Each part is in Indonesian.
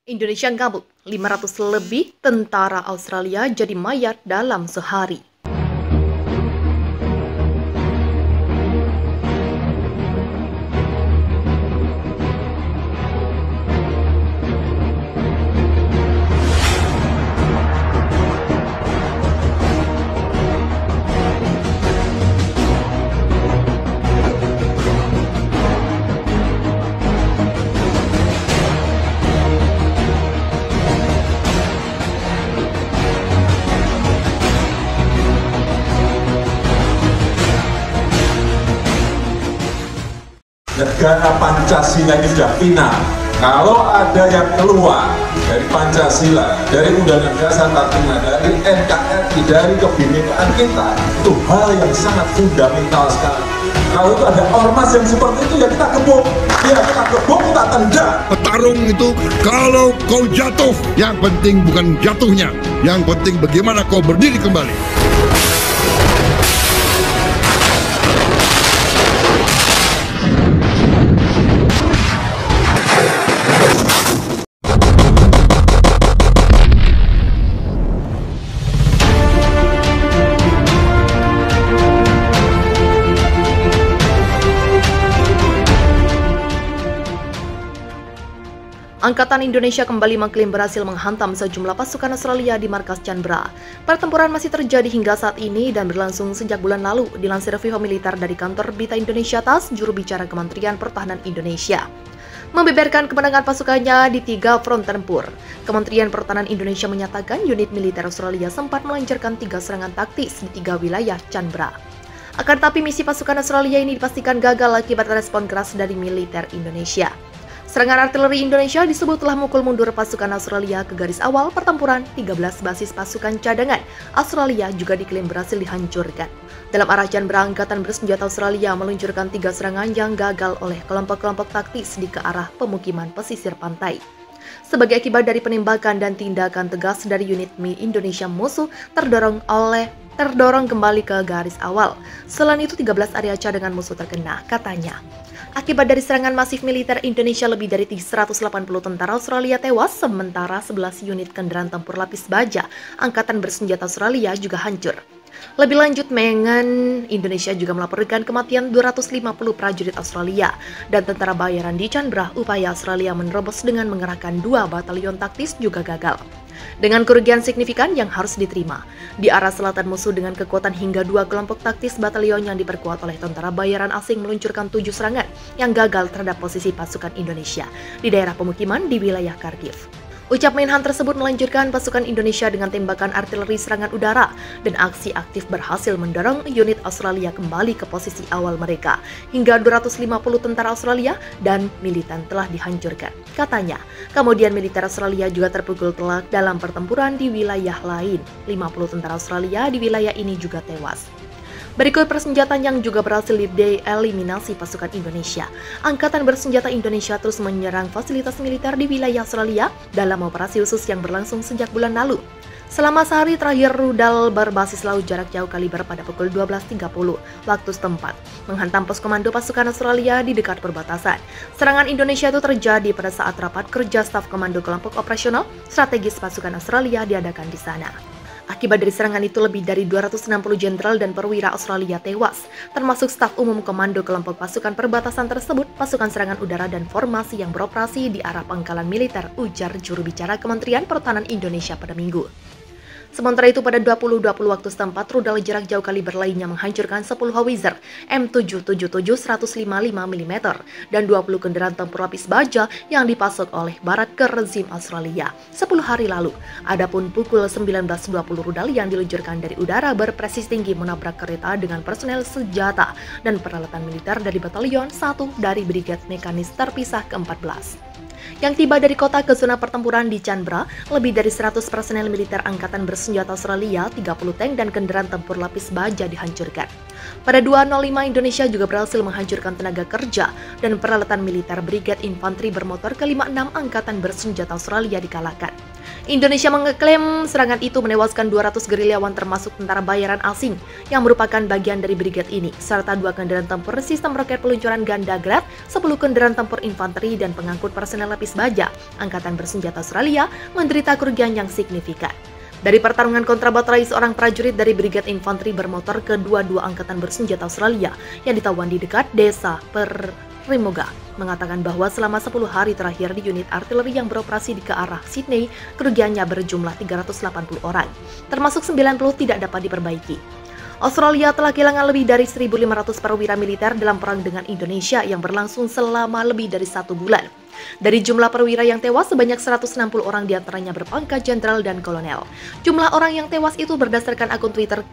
Indonesia ngamuk, 500 lebih tentara Australia jadi mayat dalam sehari. Negara Pancasila ini sudah final. Kalau ada yang keluar dari Pancasila, dari Undang-Undang Dasar 45, dari NKRI, dari kebinekaan kita, itu hal yang sangat fundamental sekali. Kalau itu ada ormas yang seperti itu, ya kita gebuk. Ya kita gebuk, kita tendang. Petarung itu kalau kau jatuh, yang penting bukan jatuhnya, yang penting bagaimana kau berdiri kembali. Angkatan Indonesia kembali mengklaim berhasil menghantam sejumlah pasukan Australia di markas Canberra. Pertempuran masih terjadi hingga saat ini dan berlangsung sejak bulan lalu, dilansir Vihau Militer dari kantor Berita Indonesia TAS, juru bicara Kementerian Pertahanan Indonesia. Membeberkan kemenangan pasukannya di 3 front tempur. Kementerian Pertahanan Indonesia menyatakan unit militer Australia sempat melancarkan 3 serangan taktis di 3 wilayah Canberra. Akan tetapi misi pasukan Australia ini dipastikan gagal akibat respon keras dari militer Indonesia. Serangan artileri Indonesia disebut telah memukul mundur pasukan Australia ke garis awal pertempuran. 13 basis pasukan cadangan Australia juga diklaim berhasil dihancurkan. Dalam arah Canberra, Angkatan Bersenjata Australia meluncurkan 3 serangan yang gagal oleh kelompok-kelompok taktis di ke arah pemukiman pesisir pantai. Sebagai akibat dari penembakan dan tindakan tegas dari unit Indonesia, musuh terdorong kembali ke garis awal. Selain itu, 13 area cadangan musuh terkena, katanya. Akibat dari serangan masif militer Indonesia, lebih dari 180 tentara Australia tewas, sementara 11 unit kendaraan tempur lapis baja Angkatan Bersenjata Australia juga hancur. Lebih lanjut, Menhan Indonesia juga melaporkan kematian 250 prajurit Australia dan tentara bayaran di Canberra. Upaya Australia menerobos dengan mengerahkan 2 batalion taktis juga gagal, dengan kerugian signifikan yang harus diterima. Di arah selatan, musuh dengan kekuatan hingga 2 kelompok taktis batalion yang diperkuat oleh tentara bayaran asing meluncurkan 7 serangan yang gagal terhadap posisi pasukan Indonesia di daerah pemukiman di wilayah Kharkiv. Ucap Menhan tersebut melanjutkan pasukan Indonesia dengan tembakan artileri serangan udara dan aksi aktif berhasil mendorong unit Australia kembali ke posisi awal mereka. Hingga 250 tentara Australia dan militan telah dihancurkan, katanya. Kemudian militer Australia juga terpukul telak dalam pertempuran di wilayah lain. 50 tentara Australia di wilayah ini juga tewas. Berikut persenjataan yang juga berhasil dieliminasi pasukan Indonesia. Angkatan Bersenjata Indonesia terus menyerang fasilitas militer di wilayah Australia dalam operasi khusus yang berlangsung sejak bulan lalu. Selama sehari terakhir, rudal berbasis laut jarak jauh kaliber pada pukul 12.30 waktu setempat menghantam pos komando pasukan Australia di dekat perbatasan. Serangan Indonesia itu terjadi pada saat rapat kerja staf komando kelompok operasional strategis pasukan Australia diadakan di sana. Akibat dari serangan itu, lebih dari 260 jenderal dan perwira Australia tewas, termasuk staf umum komando kelompok pasukan perbatasan tersebut, pasukan serangan udara dan formasi yang beroperasi di arah pangkalan militer, ujar juru bicara Kementerian Pertahanan Indonesia pada Minggu. Sementara itu, pada 20.20 waktu setempat, rudal jarak jauh kaliber lainnya menghancurkan 10 Howitzer M777 155 mm dan 20 kendaraan tempur lapis baja yang dipasok oleh Barat ke rezim Australia 10 hari lalu. Adapun pukul 19.20, rudal yang diluncurkan dari udara berpresisi tinggi menabrak kereta dengan personel senjata dan peralatan militer dari Batalion 1 dari Brigade Mekanis Terpisah ke-14. Yang tiba dari kota ke zona pertempuran di Canberra, lebih dari 100 personel militer Angkatan Bersenjata Australia, 30 tank dan kendaraan tempur lapis baja dihancurkan. Pada 2.05 Indonesia juga berhasil menghancurkan tenaga kerja dan peralatan militer Brigade Infanteri Bermotor ke-56 Angkatan Bersenjata Australia dikalahkan. Indonesia mengeklaim serangan itu menewaskan 200 gerilyawan termasuk tentara bayaran asing yang merupakan bagian dari brigade ini, serta 2 kendaraan tempur sistem roket peluncuran ganda Grad, 10 kendaraan tempur infanteri dan pengangkut personel lapis baja. Angkatan Bersenjata Australia menderita kerugian yang signifikan. Dari pertarungan kontra baterai, seorang prajurit dari Brigade Infanteri Bermotor ke-22 Angkatan Bersenjata Australia yang ditawan di dekat desa Rimoga mengatakan bahwa selama 10 hari terakhir di unit artileri yang beroperasi di ke arah Sydney, kerugiannya berjumlah 380 orang, termasuk 90 tidak dapat diperbaiki. Australia telah kehilangan lebih dari 1.500 perwira militer dalam perang dengan Indonesia yang berlangsung selama lebih dari 1 bulan. Dari jumlah perwira yang tewas, sebanyak 160 orang diantaranya berpangkat jenderal dan kolonel. Jumlah orang yang tewas itu berdasarkan akun Twitter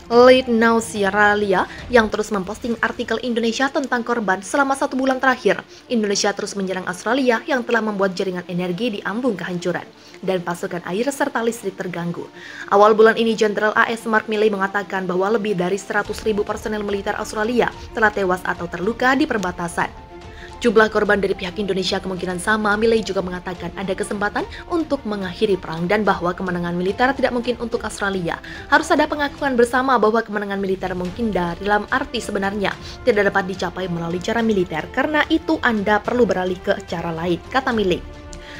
Late Now Sierralia yang terus memposting artikel Indonesia tentang korban selama 1 bulan terakhir. Indonesia terus menyerang Australia yang telah membuat jaringan energi di ambung kehancuran dan pasokan air serta listrik terganggu. Awal bulan ini, Jenderal AS Mark Milley mengatakan bahwa lebih dari 100.000 personel militer Australia telah tewas atau terluka di perbatasan. Jumlah korban dari pihak Indonesia kemungkinan sama. Milley juga mengatakan ada kesempatan untuk mengakhiri perang dan bahwa kemenangan militer tidak mungkin untuk Australia. Harus ada pengakuan bersama bahwa kemenangan militer mungkin dalam arti sebenarnya tidak dapat dicapai melalui cara militer. Karena itu Anda perlu beralih ke cara lain, kata Milley.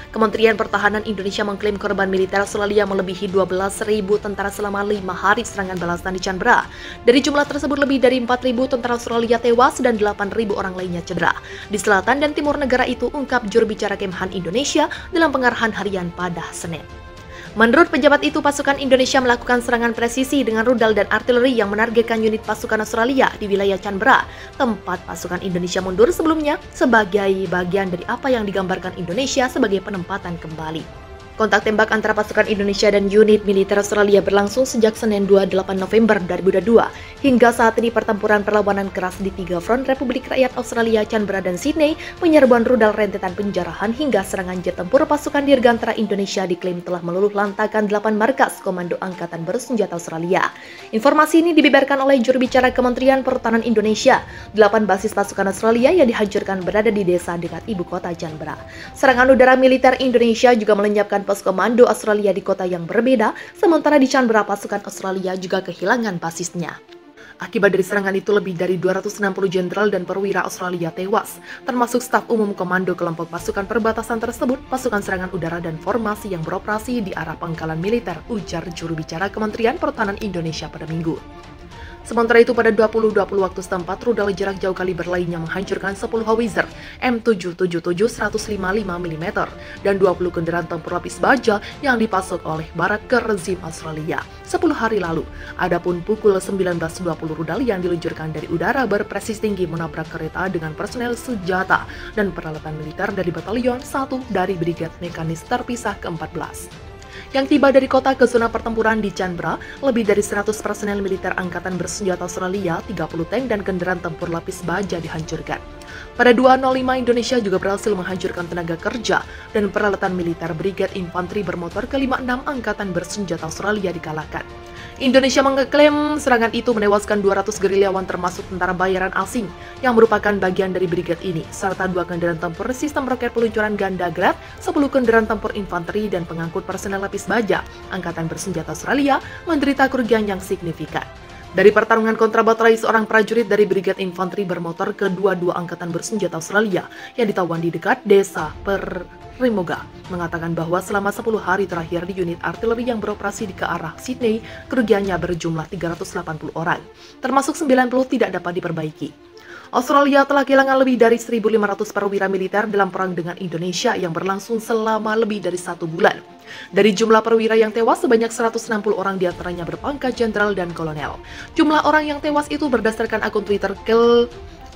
Kementerian Pertahanan Indonesia mengklaim korban militer Australia melebihi 12.000 tentara selama 5 hari serangan balasan di Canberra. Dari jumlah tersebut, lebih dari 4.000 tentara Australia tewas dan 8.000 orang lainnya cedera. Di selatan dan timur negara itu, ungkap juru bicara Kemhan Indonesia dalam pengarahan harian pada Senin. Menurut pejabat itu, pasukan Indonesia melakukan serangan presisi dengan rudal dan artileri yang menargetkan unit pasukan Australia di wilayah Canberra, tempat pasukan Indonesia mundur sebelumnya sebagai bagian dari apa yang digambarkan Indonesia sebagai penempatan kembali. Kontak tembak antara pasukan Indonesia dan unit militer Australia berlangsung sejak Senin 28 November 2022. Hingga saat ini pertempuran perlawanan keras di 3 front Republik Rakyat Australia, Canberra, dan Sydney, penyerbuan rudal, rentetan penjarahan, hingga serangan jet tempur pasukan Dirgantara Indonesia diklaim telah meluluh lantakan 8 markas Komando Angkatan Bersenjata Australia. Informasi ini dibeberkan oleh juru bicara Kementerian Pertahanan Indonesia. 8 basis pasukan Australia yang dihancurkan berada di desa dekat ibu kota Canberra. Serangan udara militer Indonesia juga melenyapkan pos komando Australia di kota yang berbeda, sementara di Canberra pasukan Australia juga kehilangan basisnya. Akibat dari serangan itu, lebih dari 260 jenderal dan perwira Australia tewas, termasuk staf umum komando kelompok pasukan perbatasan tersebut. Pasukan serangan udara dan formasi yang beroperasi di arah pangkalan militer, ujar juru bicara Kementerian Pertahanan Indonesia pada Minggu. Sementara itu, pada 20.20 waktu setempat, rudal jarak jauh kaliber lainnya menghancurkan 10 howitzer M777 155 mm dan 20 kendaraan tempur lapis baja yang dipasok oleh barat ke rezim Australia 10 hari lalu. Adapun pukul 19.20 rudal yang diluncurkan dari udara berpresisi tinggi menabrak kereta dengan personel senjata dan peralatan militer dari Batalion 1 dari Brigade Mekanis Terpisah ke-14. Yang tiba dari kota ke zona pertempuran di Canberra, lebih dari 100 personel militer Angkatan Bersenjata Australia, 30 tank dan kendaraan tempur lapis baja dihancurkan. Pada 2.05 Indonesia juga berhasil menghancurkan tenaga kerja dan peralatan militer Brigade Infanteri Bermotor ke-56 Angkatan Bersenjata Australia dikalahkan. Indonesia mengeklaim serangan itu menewaskan 200 gerilyawan termasuk tentara bayaran asing yang merupakan bagian dari brigade ini, serta 2 kendaraan tempur sistem roket peluncuran ganda Grad, 10 kendaraan tempur infanteri dan pengangkut personel lapis baja. Angkatan Bersenjata Australia menderita kerugian yang signifikan. Dari pertarungan kontra baterai, seorang prajurit dari Brigade Infanteri Bermotor ke-22 Angkatan Bersenjata Australia yang ditawan di dekat desa Rimoga mengatakan bahwa selama 10 hari terakhir di unit artileri yang beroperasi di ke arah Sydney, kerugiannya berjumlah 380 orang, termasuk 90 tidak dapat diperbaiki. Australia telah kehilangan lebih dari 1.500 perwira militer dalam perang dengan Indonesia yang berlangsung selama lebih dari 1 bulan. Dari jumlah perwira yang tewas, sebanyak 160 orang diantaranya berpangkat jenderal dan kolonel. Jumlah orang yang tewas itu berdasarkan akun Twitter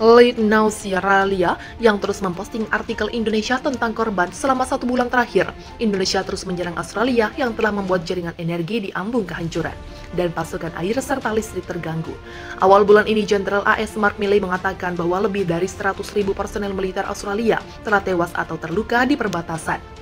Late Now Sierralia yang terus memposting artikel Indonesia tentang korban selama 1 bulan terakhir. Indonesia terus menyerang Australia yang telah membuat jaringan energi di ambung kehancuran dan pasokan air serta listrik terganggu. Awal bulan ini, Jenderal AS Mark Milley mengatakan bahwa lebih dari 100.000 personel militer Australia telah tewas atau terluka di perbatasan.